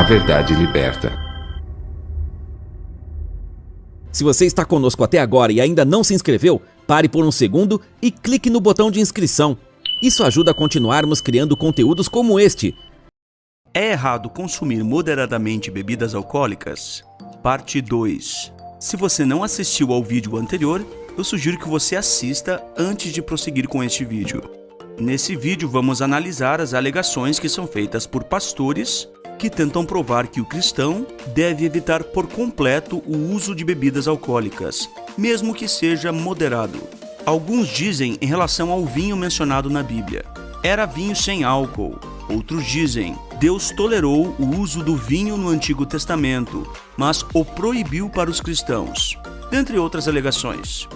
verdade liberta. Se você está conosco até agora e ainda não se inscreveu, pare por um segundo e clique no botão de inscrição. Isso ajuda a continuarmos criando conteúdos como este. É errado consumir moderadamente bebidas alcoólicas? Parte 2. Se você não assistiu ao vídeo anterior, eu sugiro que você assista antes de prosseguir com este vídeo. Nesse vídeo vamos analisar as alegações que são feitas por pastores que tentam provar que o cristão deve evitar por completo o uso de bebidas alcoólicas, mesmo que seja moderado. Alguns dizem em relação ao vinho mencionado na Bíblia: era vinho sem álcool. Outros dizem: Deus tolerou o uso do vinho no Antigo Testamento, mas o proibiu para os cristãos, dentre outras alegações.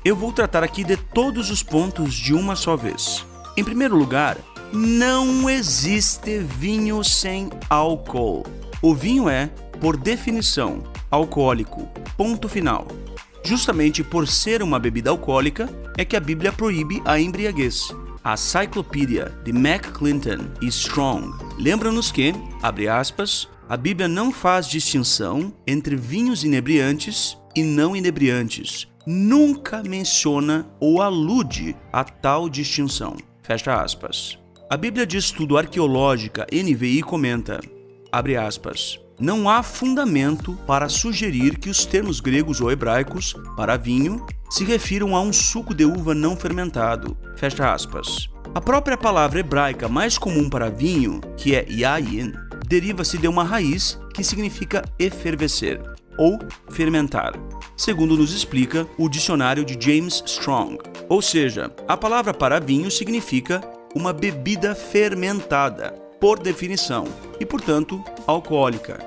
Eu vou tratar aqui de todos os pontos de uma só vez. Em primeiro lugar, não existe vinho sem álcool. O vinho é, por definição, alcoólico. Ponto final. Justamente por ser uma bebida alcoólica, é que a Bíblia proíbe a embriaguez. A Cyclopedia de McClinton e Strong lembra-nos que, abre aspas, a Bíblia não faz distinção entre vinhos inebriantes e não inebriantes. Nunca menciona ou alude a tal distinção. Fecha aspas. A Bíblia de Estudo Arqueológica NVI comenta, abre aspas, não há fundamento para sugerir que os termos gregos ou hebraicos para vinho se refiram a um suco de uva não fermentado. Fecha aspas. A própria palavra hebraica mais comum para vinho, que é yayin, deriva-se de uma raiz que significa efervescer ou fermentar, segundo nos explica o dicionário de James Strong. Ou seja, a palavra para vinho significa uma bebida fermentada, por definição, e portanto alcoólica.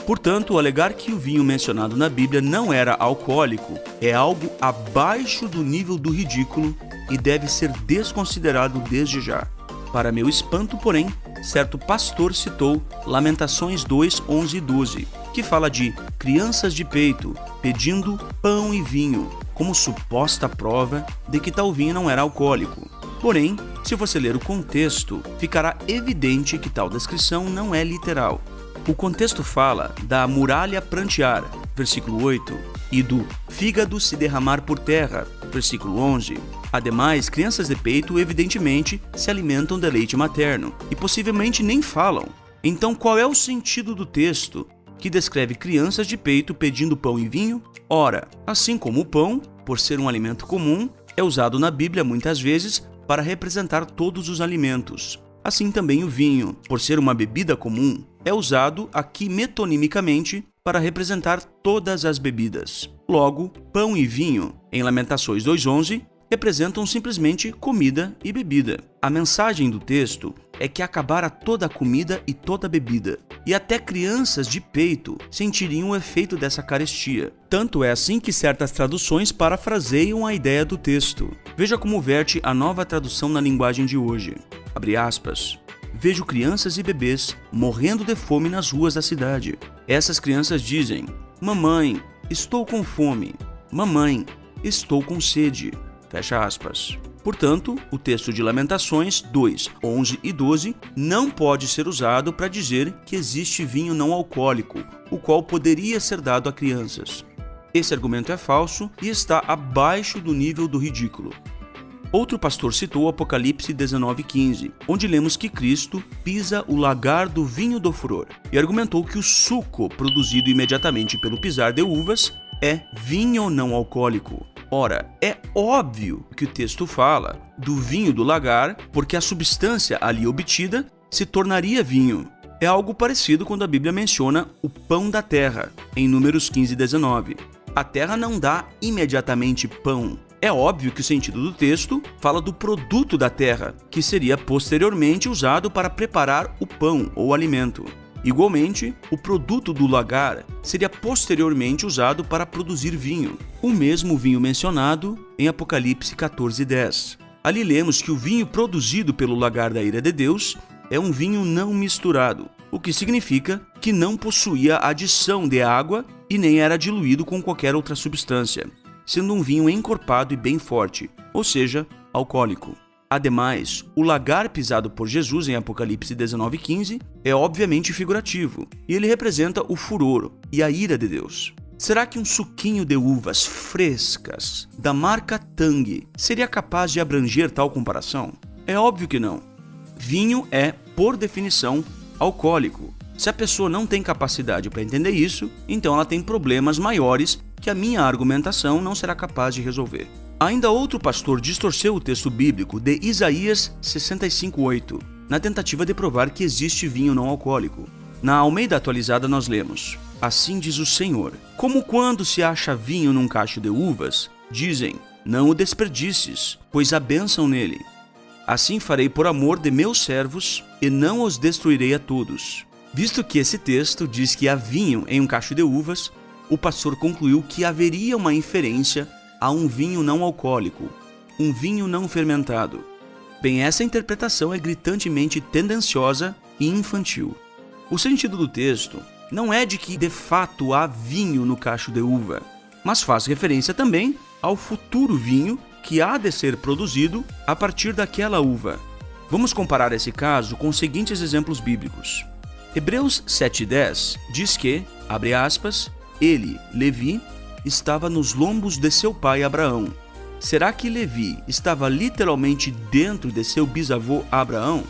Portanto, alegar que o vinho mencionado na Bíblia não era alcoólico é algo abaixo do nível do ridículo e deve ser desconsiderado desde já. Para meu espanto, porém, certo pastor citou Lamentações 2, 11 e 12, que fala de crianças de peito pedindo pão e vinho, como suposta prova de que tal vinho não era alcoólico. Porém, se você ler o contexto, ficará evidente que tal descrição não é literal. O contexto fala da muralha prantear, versículo 8, e do fígado se derramar por terra, versículo 11. Ademais, crianças de peito evidentemente se alimentam de leite materno e possivelmente nem falam. Então, qual é o sentido do texto que descreve crianças de peito pedindo pão e vinho? Ora, assim como o pão, por ser um alimento comum, é usado na Bíblia muitas vezes para representar todos os alimentos. Assim também o vinho, por ser uma bebida comum, é usado aqui metonimicamente para representar todas as bebidas. Logo, pão e vinho, em Lamentações 2:11, representam simplesmente comida e bebida. A mensagem do texto é que acabara toda a comida e toda a bebida, e até crianças de peito sentiriam o efeito dessa carestia. Tanto é assim que certas traduções parafraseiam a ideia do texto. Veja como verte a Nova Tradução na linguagem de hoje. Abre aspas. Vejo crianças e bebês morrendo de fome nas ruas da cidade. Essas crianças dizem: mamãe, estou com fome. Mamãe, estou com sede. Fecha aspas. Portanto, o texto de Lamentações 2, 11 e 12 não pode ser usado para dizer que existe vinho não alcoólico, o qual poderia ser dado a crianças. Esse argumento é falso e está abaixo do nível do ridículo. Outro pastor citou Apocalipse 19:15, onde lemos que Cristo pisa o lagar do vinho do furor, e argumentou que o suco produzido imediatamente pelo pisar de uvas é vinho não alcoólico. Ora, é óbvio que o texto fala do vinho do lagar, porque a substância ali obtida se tornaria vinho. É algo parecido quando a Bíblia menciona o pão da terra, em Números 15:19. A terra não dá imediatamente pão. É óbvio que o sentido do texto fala do produto da terra, que seria posteriormente usado para preparar o pão ou alimento. Igualmente, o produto do lagar seria posteriormente usado para produzir vinho, o mesmo vinho mencionado em Apocalipse 14:10. Ali lemos que o vinho produzido pelo lagar da ira de Deus é um vinho não misturado, o que significa que não possuía adição de água e nem era diluído com qualquer outra substância, sendo um vinho encorpado e bem forte, ou seja, alcoólico. Ademais, o lagar pisado por Jesus em Apocalipse 19:15 é obviamente figurativo, e ele representa o furor e a ira de Deus. Será que um suquinho de uvas frescas, da marca Tang, seria capaz de abranger tal comparação? É óbvio que não. Vinho é, por definição, alcoólico. Se a pessoa não tem capacidade para entender isso, então ela tem problemas maiores que a minha argumentação não será capaz de resolver. Ainda outro pastor distorceu o texto bíblico de Isaías 65:8, na tentativa de provar que existe vinho não alcoólico. Na Almeida Atualizada nós lemos: assim diz o Senhor, como quando se acha vinho num cacho de uvas, dizem, não o desperdices, pois há bênção nele. Assim farei por amor de meus servos, e não os destruirei a todos. Visto que esse texto diz que há vinho em um cacho de uvas, o pastor concluiu que haveria uma inferência a um vinho não alcoólico, um vinho não fermentado. Bem, essa interpretação é gritantemente tendenciosa e infantil. O sentido do texto não é de que de fato há vinho no cacho de uva, mas faz referência também ao futuro vinho que há de ser produzido a partir daquela uva. Vamos comparar esse caso com os seguintes exemplos bíblicos. Hebreus 7:10 diz que, abre aspas, ele, Levi, estava nos lombos de seu pai Abraão. Será que Levi estava literalmente dentro de seu bisavô Abraão?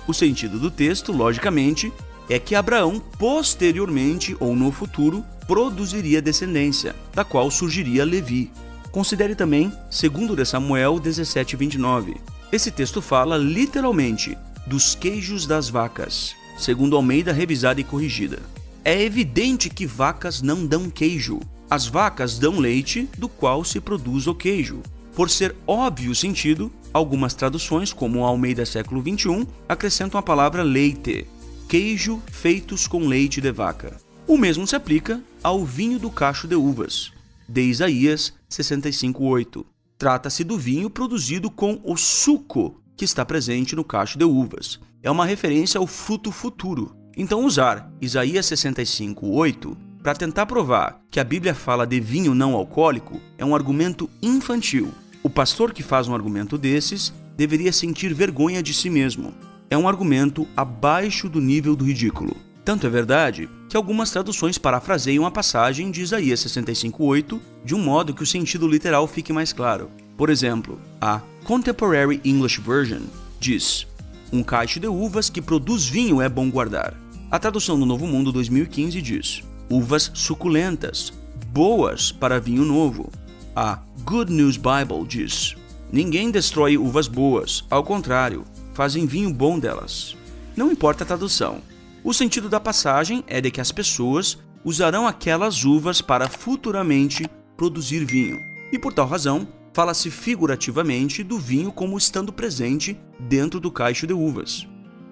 O sentido do texto, logicamente, é que Abraão, posteriormente ou no futuro, produziria descendência, da qual surgiria Levi. Considere também 2 Samuel 17:29. Esse texto fala literalmente dos queijos das vacas, segundo Almeida revisada e corrigida. É evidente que vacas não dão queijo. As vacas dão leite, do qual se produz o queijo. Por ser óbvio o sentido, algumas traduções, como o Almeida século XXI, acrescentam a palavra leite, queijo feitos com leite de vaca. O mesmo se aplica ao vinho do cacho de uvas, de Isaías 65:8. Trata-se do vinho produzido com o suco que está presente no cacho de uvas. É uma referência ao fruto futuro. Então usar Isaías 65:8 para tentar provar que a Bíblia fala de vinho não alcoólico é um argumento infantil. O pastor que faz um argumento desses deveria sentir vergonha de si mesmo. É um argumento abaixo do nível do ridículo. Tanto é verdade que algumas traduções parafraseiam a passagem de Isaías 65:8 de um modo que o sentido literal fique mais claro. Por exemplo, a Contemporary English Version diz: um cacho de uvas que produz vinho é bom guardar. A tradução do Novo Mundo 2015 diz: uvas suculentas, boas para vinho novo. A Good News Bible diz: ninguém destrói uvas boas, ao contrário, fazem vinho bom delas. Não importa a tradução. O sentido da passagem é de que as pessoas usarão aquelas uvas para futuramente produzir vinho. E por tal razão, fala-se figurativamente do vinho como estando presente dentro do cacho de uvas.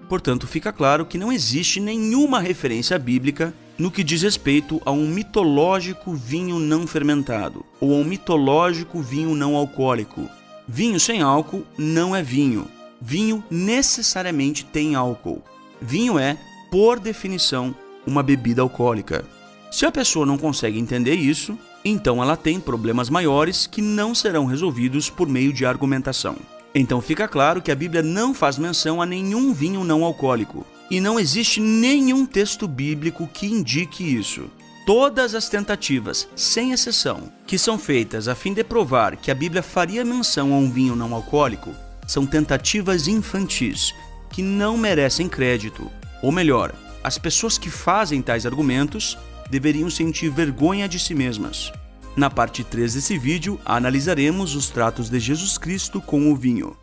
Portanto, fica claro que não existe nenhuma referência bíblica no que diz respeito a um mitológico vinho não fermentado ou a um mitológico vinho não alcoólico. Vinho sem álcool não é vinho. Vinho necessariamente tem álcool. Vinho é, por definição, uma bebida alcoólica. Se a pessoa não consegue entender isso, então ela tem problemas maiores que não serão resolvidos por meio de argumentação. Então fica claro que a Bíblia não faz menção a nenhum vinho não alcoólico, e não existe nenhum texto bíblico que indique isso. Todas as tentativas, sem exceção, que são feitas a fim de provar que a Bíblia faria menção a um vinho não alcoólico, são tentativas infantis, que não merecem crédito. Ou melhor, as pessoas que fazem tais argumentos deveriam sentir vergonha de si mesmas. Na parte 3 desse vídeo, analisaremos os tratos de Jesus Cristo com o vinho.